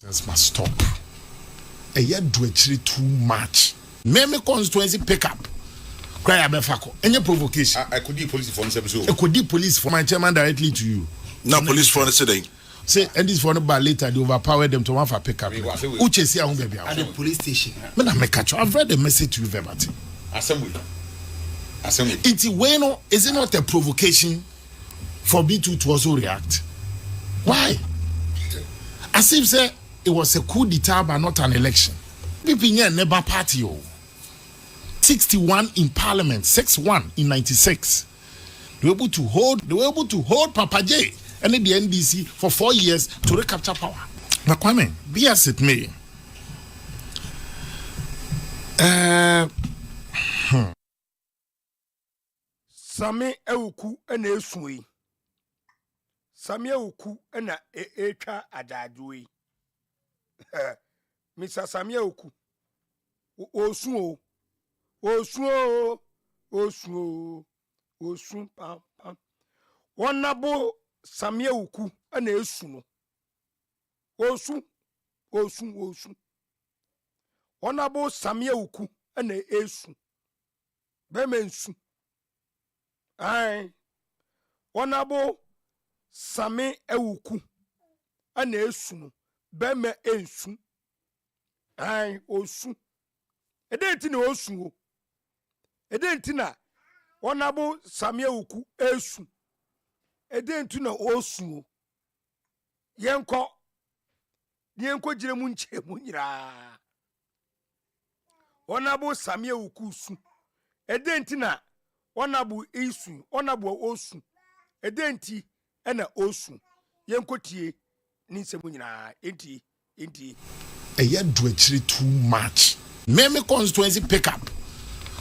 This must stop. A year do actually too much. Meme constituency pick up. Cry abefako. Any provocation. I could do police for the I could do police for my chairman directly to you. No police for the city. Say, and this for the bar later, they overpower them to one for pick up. Which is here, baby. At the police station. I've read the message to you, verbatim. Assembly. It's bueno, is it not a provocation for B2 to also react? Why? As if say it was a coup d'etat but not an election. People never party. 61 in parliament, 6-1 in 96. They were able to hold Papa J and the NDC for 4 years to recapture power. Now, Kwame, be as it may. Sammy Awuku and Esui. Sammy Awuku and Echa Adadui. Mr. Sammy Awuku. Osuo. Osun pam. Wanabo Sammy Awuku and Esuno. Osun. Wanabo Sammy Awuku and Esun. Bemensu. Aye. Wanabo Sammy Awuku and Esuno. Beme ensu. Aye, osun. Edentina osun. Edentina wanabo Sammy Awuku esu. Edentina osun. Yenko jire munche munyira. Wanabo Sammy Awuku su. Edentina wanabo esu. Wanabo osun. Edenti ena osun. Yenko tie ninse munyira. Enti. A year do actually too much. Meme constituency pick up.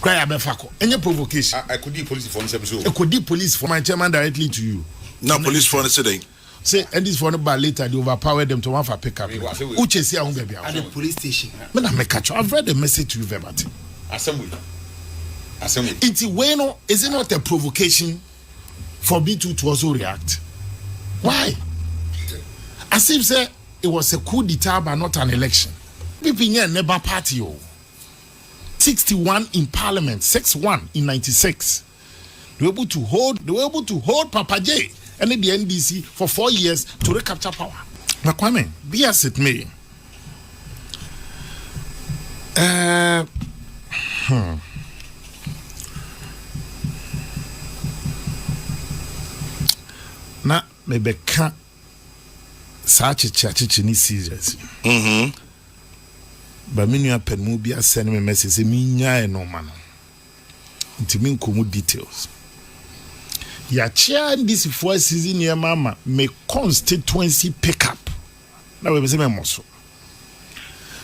Cry abefako. Any provocation. I could do police for the I could do police for my chairman directly to you. No police for the city. Say, and this for the bar later, they overpower them to one for pick up. Which is here, baby. At the police station. I've read the message to you, verbatim. Assembly. It's bueno, is it not a provocation for B2 to also react? Why? As if say it was a coup d'etat but not an election. People never party. 61 in parliament, 6-1 in 96. They were able to hold Papa J and the NDC for 4 years to recapture power. Now, Kwame, be as it may. Na maybe can't such a church ni serious. But me new pen mu bia send me message say me nya no man. Nti me nkomu details. Ya chair this for season near mama me constituency pick up. Na we say me moso.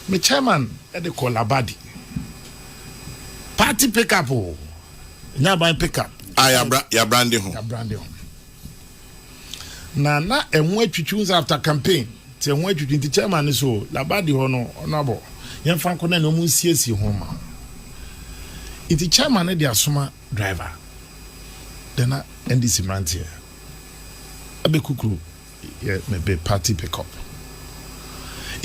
Me chairman e dey call Abadi. Party pick up oh. Nya ban pick up. Ya branding ho. Ya branding ho. Na enwo atwitwuns after campaign te enwo atwitwun ti chairman so Labadi ho no onabo yen franco na no mu siesi ho ma iti chairman de asoma driver then NDC mrantie abekukuru maybe party pick up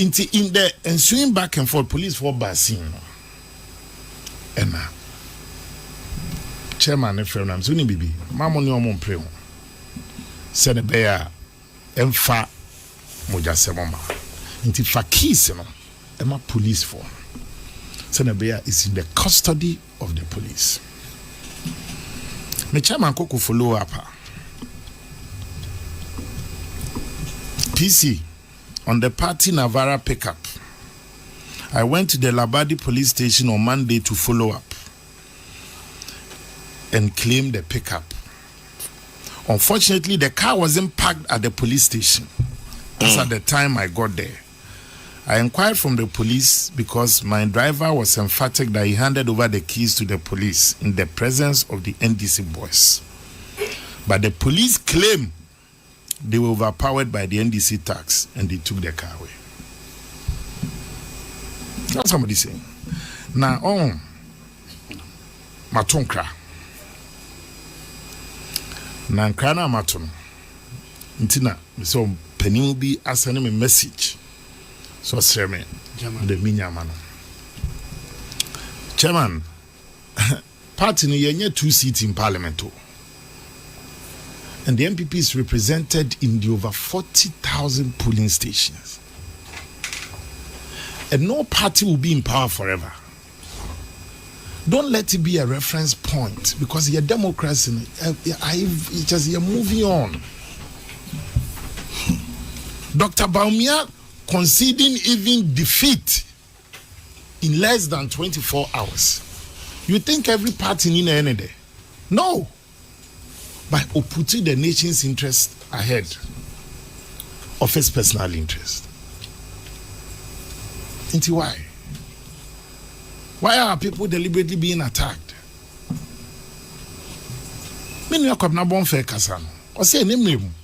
in the ensuing back and forth police for basin and chairman from am so ni bibi mamo ni omo mpre ho said the bear emfa mojasema nti fakis no ema police for said the bear is in the custody of the police. Me chairman koko follow up PC on the party Navara pickup. I went to the Labadi police station on Monday to follow up and claim the pickup. Unfortunately, the car wasn't parked at the police station. That's at the time I got there. I inquired from the police because my driver was emphatic that he handed over the keys to the police in the presence of the NDC boys. But the police claim they were overpowered by the NDC tax and they took the car away. That's somebody saying. Now, Matonkra. Nankana Maton. Ntina, so Penny will be asking me a message So Sreme, Chairman. the Minyamano. Chairman, party ni yenye 2 seats in parliament. And the MPP is represented in the over 40,000 polling stations. And no party will be in power forever. Don't let it be a reference point because you're democracy. You're moving on. Dr. Baumia conceding even defeat in less than 24 hours. You think every party in any day? No. By putting the nation's interest ahead of its personal interest. Into why? Why are people deliberately being attacked? Many are not born fair Kasano. Or say name.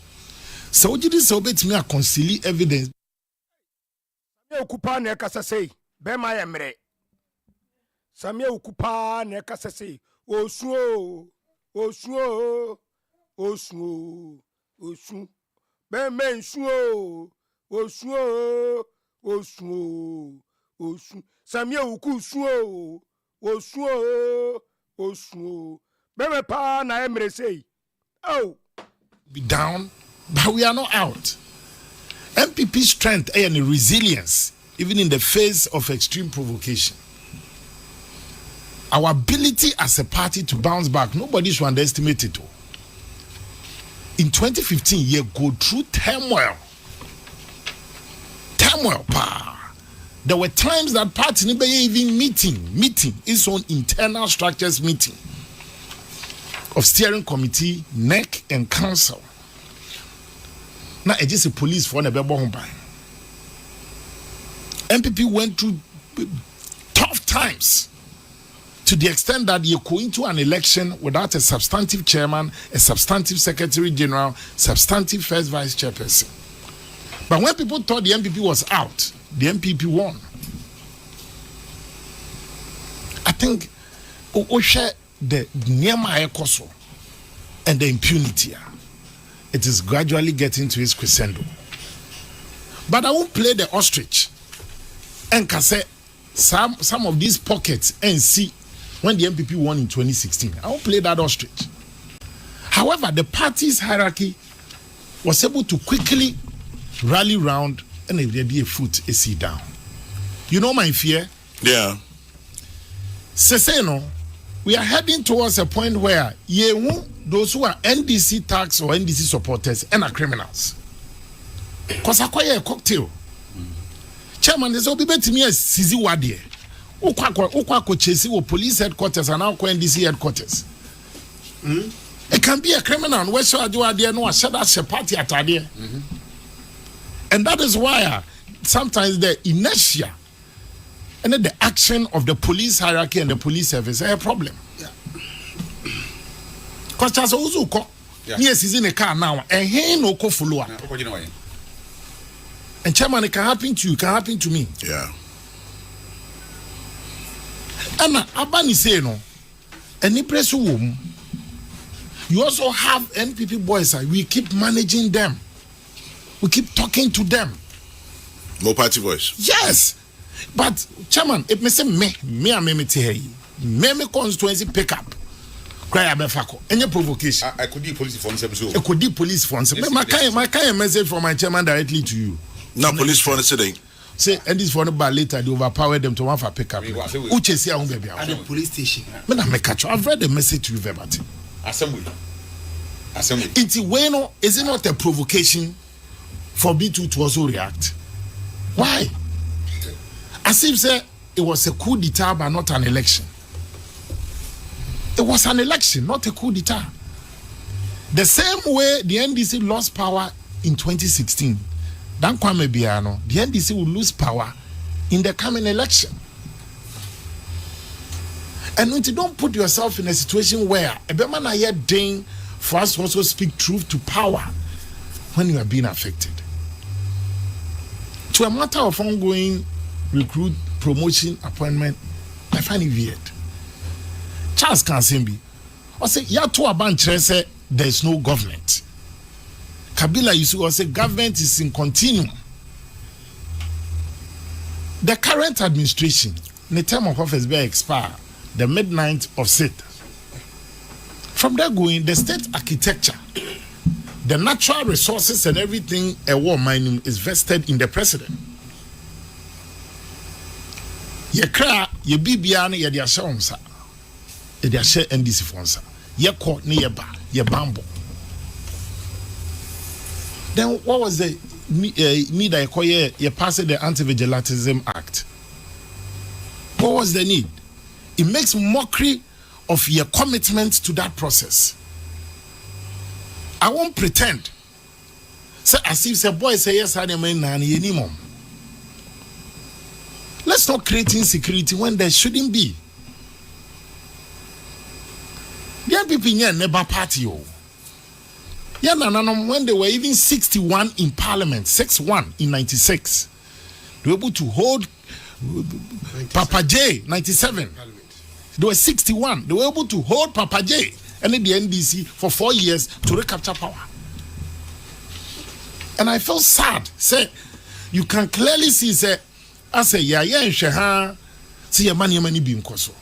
So did this obey me a concili evidence. Okupa ne kasa sei be ma yemre Sammy Awuku ne kasa sei osu be mensu osu Sammy Awuku osu be me pa na yemre sei oh Be down, but we are not out. MPP strength and resilience, even in the face of extreme provocation. Our ability as a party to bounce back, nobody should underestimate it. In 2015, you go through turmoil. There were times that party never even meeting its own internal structures meeting of steering committee, NEC, and council. Now it is a police for never born by. MPP went through tough times to the extent that you go into an election without a substantive chairman, a substantive secretary general, substantive first vice chairperson. But when people thought the MPP was out, the MPP won. I think Osha the Nyama Ekoso and the impunity. It is gradually getting to its crescendo. But I won't play the ostrich and can say some of these pockets and see when the MPP won in 2016. I won't play that ostrich. However, the party's hierarchy was able to quickly rally round and if there be a foot, a seat down. You know my fear? Yeah. Seseno, we are heading towards a point where those who are NDC tax or NDC supporters and are criminals. Because I acquire a cocktail. Chairman, there's will be better me as Sizi Wadie. Ukwa chase police headquarters and now NDC headquarters. It can be a criminal and where should I do idea no shut that party at idea. And that is why sometimes the inertia and then the action of the police hierarchy and the police service are a problem. Because just also, yes, he's in a car now, and he no co follow up. And chairman, it can happen to you, can happen to me. Yeah. And Abani say no, any press room. You also have NPP boys. We keep managing them. We keep talking to them. More party voice. Yes, but chairman, it may say me constituency pick up. Cry abefako. Any provocation. I could be police for so. I could be police for my kind message from my chairman directly to you. Now police for today. Say and this for the bar later they overpower them to one for pick up. Uche see ahun baby. At the police station. Me na me catch. I've read the message to you verbatim. Assembly. It's bueno, is it not a provocation for B2 to also react? Why? As if say it was a coup d'etat but not an election. It was an election, not a coup d'etat. The same way the NDC lost power in 2016, Dan Kwame Biano, the NDC will lose power in the coming election. And when you don't put yourself in a situation where a man are doing for us to also speak truth to power when you are being affected. To a matter of ongoing recruit, promotion, appointment, I find it weird. Charles Kansembi, I say, ya to ABAN KESIEM, there is no government. Kabila Yusuf, I say, government is in continuum. The current administration, the term of office will expire the midnight of Seth. From there going, the state architecture, the natural resources and everything a war mining is vested in the president. Ye kra, ye bibia ne ye de ahye onsa. Ye de ahye NDC fonsa. Ye ko ne ye ba, ye bambo. Then what was the need I call ye passed the Anti-Vigilantism Act? What was the need? It makes mockery of your commitment to that process. I won't pretend. Say as if say boy say yes, I mean anymore. Let's not create insecurity when there shouldn't be. There are people here never party. Yeah, when they were even 61 in Parliament, 61 in 96, they were able to hold 97. Papa J, 97. They were 61. They were able to hold Papa J and the NDC for 4 years to recapture power. And I felt sad. Say, you can clearly see, say, I say, yeah, see your money being koso.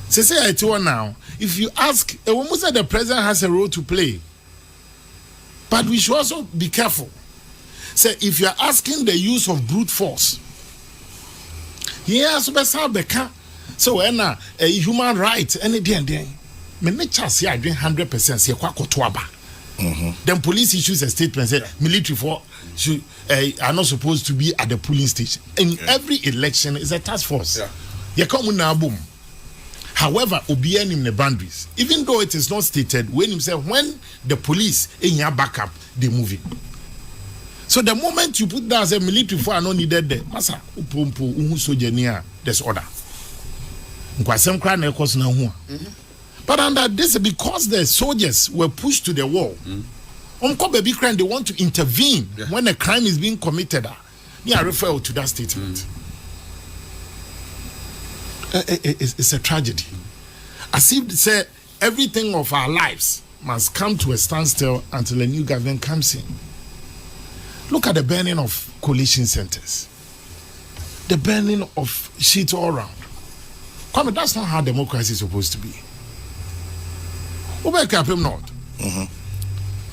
Say, I tell you now, if you ask, a woman said the president has a role to play, but we should also be careful. Say, if you are asking the use of brute force, he has to be said, so when a human right, anything, me nature say I drink 100%. Say kwa then police issues a statement say military for should are not supposed to be at the polling station. In every election is a task force. You come na boom. However, obeying in the boundaries, even though it is not stated, when himself when the police in your backup, they move in. So the moment you put that as a military for are not needed there, masa upompo unhu sojenia there's order. But under this, because the soldiers were pushed to the wall, baby crime, they want to intervene when a crime is being committed. I refer to that statement. It's a tragedy. As if say everything of our lives must come to a standstill until a new government comes in. Look at the burning of coalition centers, the burning of shit all around. Kwame, that's not how democracy is supposed to be.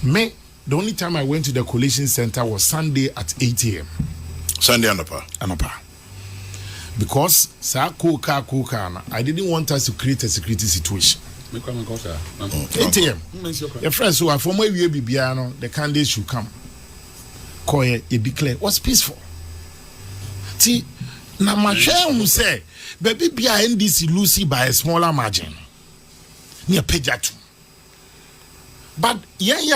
Me, the only time I went to the coalition center was Sunday at 8 a.m. Sunday Anapa. Because I didn't want us to create a security situation. 8 a.m. Your friends who are from where we be, the candidates should come. Koye, it declare was peaceful. See, na machine who say, baby, be NDC Lucy by a smaller margin. Near Pejatu. But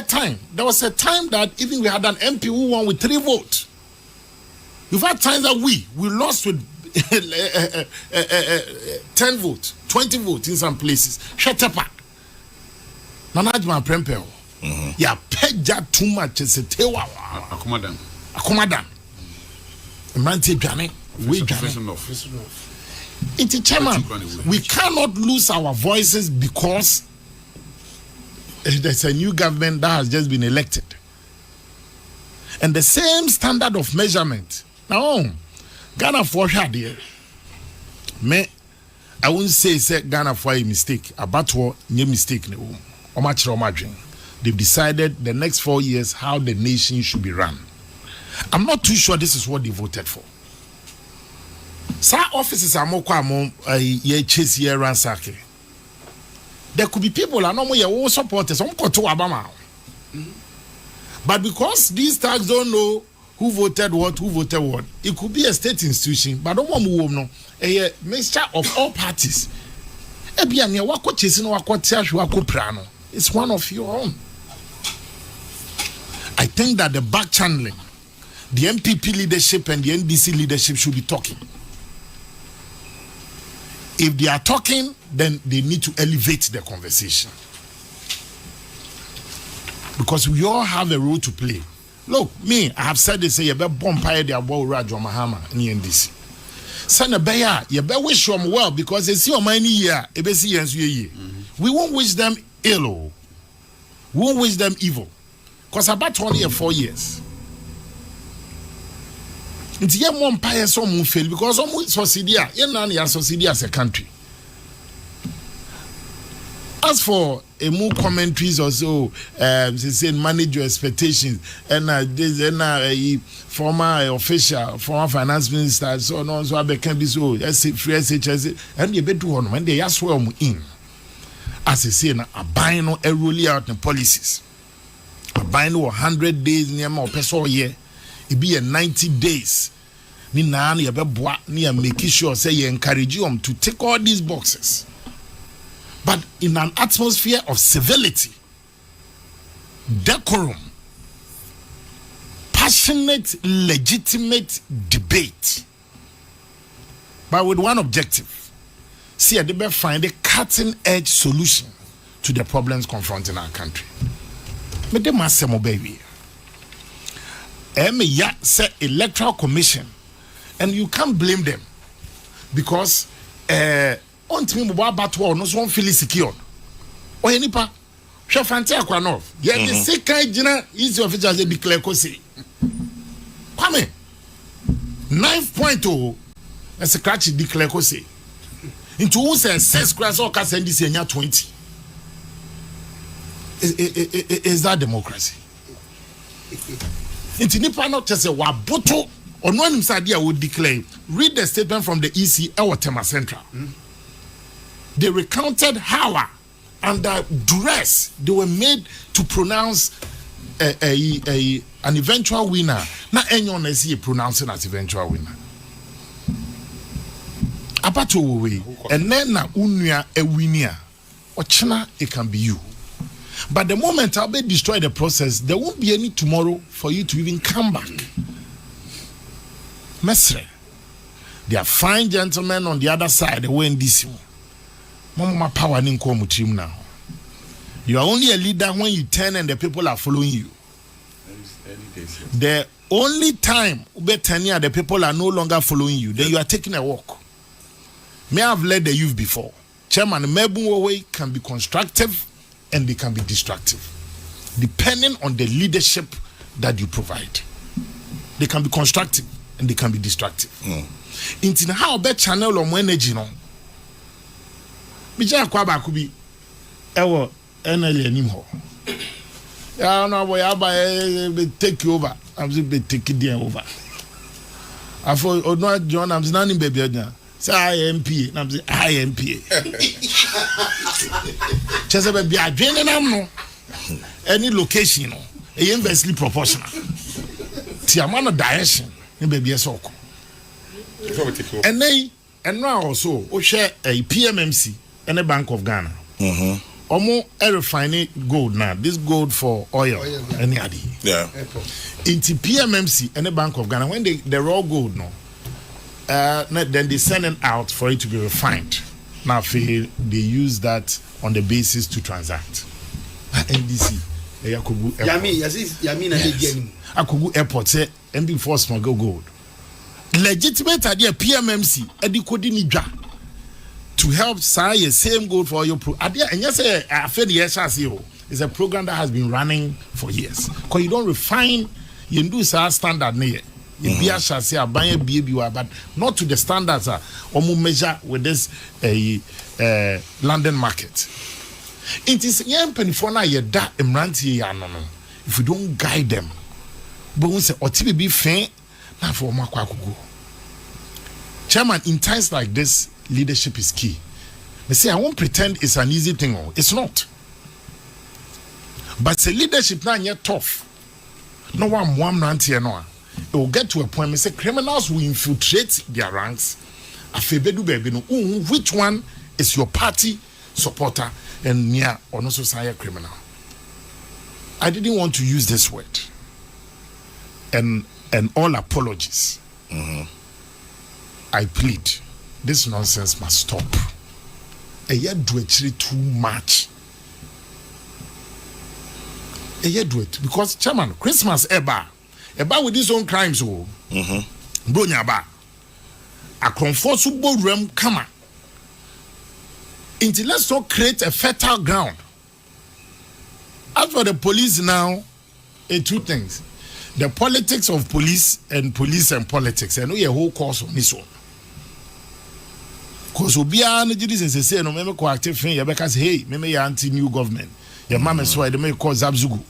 time, there was a time that even we had an MP who won with 3 votes. You've had times that we lost with 10 votes, 20 votes in some places. Shut up. Nanajman Prempel. Yeah, Peja too much as a tewa. Akumadan. Mante Jane. We It's chairman. We cannot lose our voices because there's a new government that has just been elected. And the same standard of measurement. Now, Ghana for here. Me, I won't say Ghana for a mistake. About what new mistake. They've decided the next 4 years how the nation should be run. I'm not too sure this is what they voted for. Some offices are more chase here ransack. There could be people are no more your supporters. Some go to Obama. But because these tags don't know who voted what, it could be a state institution, but don't want to know a mixture of all parties. It's one of your own. I think that the back channeling, the MPP leadership and the NDC leadership should be talking. If they are talking, then they need to elevate the conversation. Because we all have a role to play. Look, me, I have said this, you better bombard the Abo Rajo Mahama in the NDC. Send a bear, you better wish them well because they see your money here, we won't wish them ill. We won't wish them evil. Because about 4 years. Nti ye mo empire so mo fail because some succeed here. Ye na ya succeed as a country. As for a more commentaries or so, say manage your expectations, and this and a former official, former finance minister, so on, so I can be so. Free SHS, and you better one when they are swim in. As I say, a buying no a rolling out the policies. A buying 100 days near more per year. It be a 90 days. Ni na ni abeboa ni making sure say you encourage you to take all these boxes. But in an atmosphere of civility, decorum, passionate, legitimate debate, but with one objective. See, I did find a cutting-edge solution to the problems confronting our country. But they must say, my baby. Ya say electoral commission, and you can't blame them because on to me mobile battle no so feel secure. O nipa hwe fante akwanov ye the second gina easy officials dey declare ko say kwame 9.0 as a scratch declare ko say into who say 6 class or ka send this enya 20 is that democracy? Into nipa not just say waboto or no anim side would declare. Read the statement from the EC our Tema Central. They recounted how under duress they were made to pronounce an eventual winner. Not anyone is here pronouncing as eventual winner. Apato we and then na unya a winner. Ochina it can be you. But the moment I'll be destroy the process, there won't be any tomorrow for you to even come back. Mesre, they are fine gentlemen on the other side. They were in this. Mama power in team now. You are only a leader when you turn and the people are following you. The only time the people are no longer following you, then you are taking a walk. May have led the youth before. Chairman Mebu can be constructive and they can be destructive, depending on the leadership that you provide. They can be constructive and they can be destructive. In how be channel or energy no. Bija kwa ba kubi ewo enele anim ho. Ya no boy aba take over. I'm be take it over. Afo odno John I'm standing baby onya. Say IMP, I'm say IMP. Chese be adwene nam no. Any location no, e inversely proportional. Ti amano direction, e be be esoko. And now also, o share a PMMC and a Bank of Ghana. Omo refining gold now. This gold for oil. Any adi. Yeah. Into PMMC and a Bank of Ghana when they raw gold no. Then they send it out for it to be refined. Now they use that on the basis to transact. NDC. Yakubu Airport. Airport say MB for smuggle gold. Legitimate idea PMMC edikodi nidwa to help say same gold for your pro idea and yes I feel yes is a program that has been running for years because you don't refine you do standard near be shall say buy but not to the standards or measure with this London market. It is young penifona ye da emranti ya no if you don't guide them but we say otibi be fair. For Chairman, in times like this, leadership is key. They say I won't pretend it's an easy thing. It's not. But the leadership now yet tough. No one ranty no. It will get to a point. Say criminals will infiltrate their ranks. Which one is your party supporter and near or no society criminal? I didn't want to use this word. And all apologies. I plead, this nonsense must stop. A year do actually too much. A year do it because chairman Christmas eba with his own crimes Bronya ba. A comfortable boardroom kama. Until let's not create a fertile ground. As for the police now, two things. the politics of police and politics and we a whole course on this one. Because Obia no jidi say no me ko active fin ye beka say hey me anti new government. Your mama so they make call Zabzugu.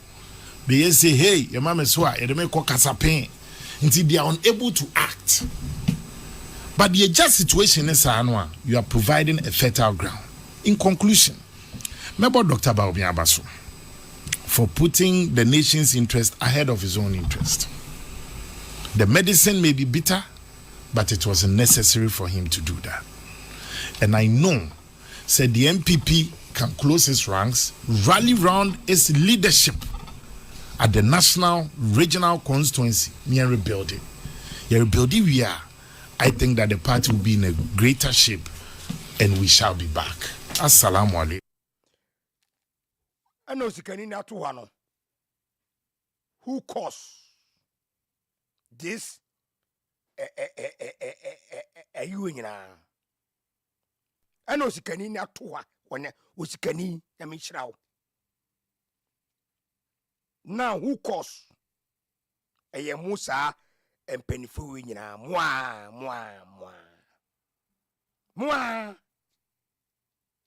They say hey your mama so they make call Kasapen. Until they are unable to act. But the just situation is you are providing a fertile ground. In conclusion, remember Dr. Baobi Abaso for putting the nation's interest ahead of his own interest. The medicine may be bitter, but it was necessary for him to do that. And I know, said the MPP can close its ranks, rally round its leadership at the national, regional constituency, near rebuilding. Rebuilding we are. I think that the party will be in a greater shape and we shall be back. Assalamu alaikum. I know sikani na to one. Who caused this you in I know sikani na to one usikani na mishrao. Now who caused a Musa and Penifu in moi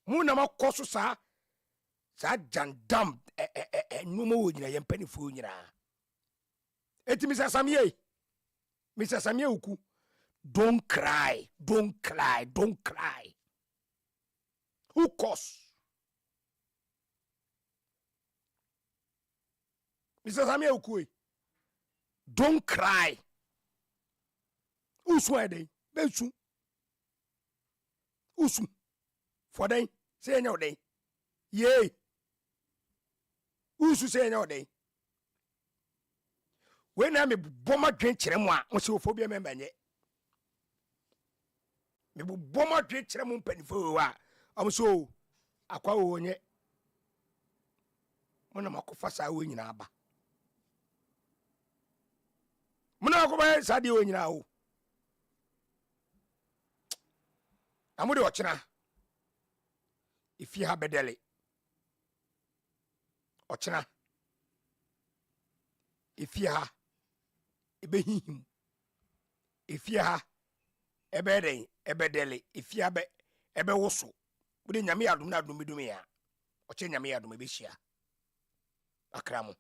Muna ma koso sa jandam no mo nyina ye Penifu nyina. Eti Mr. Sammy Awuku, don't cry. Who caused? Mr. Sammy Awuku, don't cry. Who swear they? Bensu. Usu. For them, say no day. Yea. Usu say no day. When I'm a bomber drink chemwa, oseophobia member yet. Me bomber drink chemum penifua. I'm so aqua wonye. Mona makofasa win aba. Mona ko ba sadi won nyina o. Amude ochina. If you have bedeli. Ochina. If you have ebehim. If you have ebeden, ebedeli. If you have ebewoso. Bude nyame adum na adum bidum ya. Oche nyame adum ebehia. Akramo.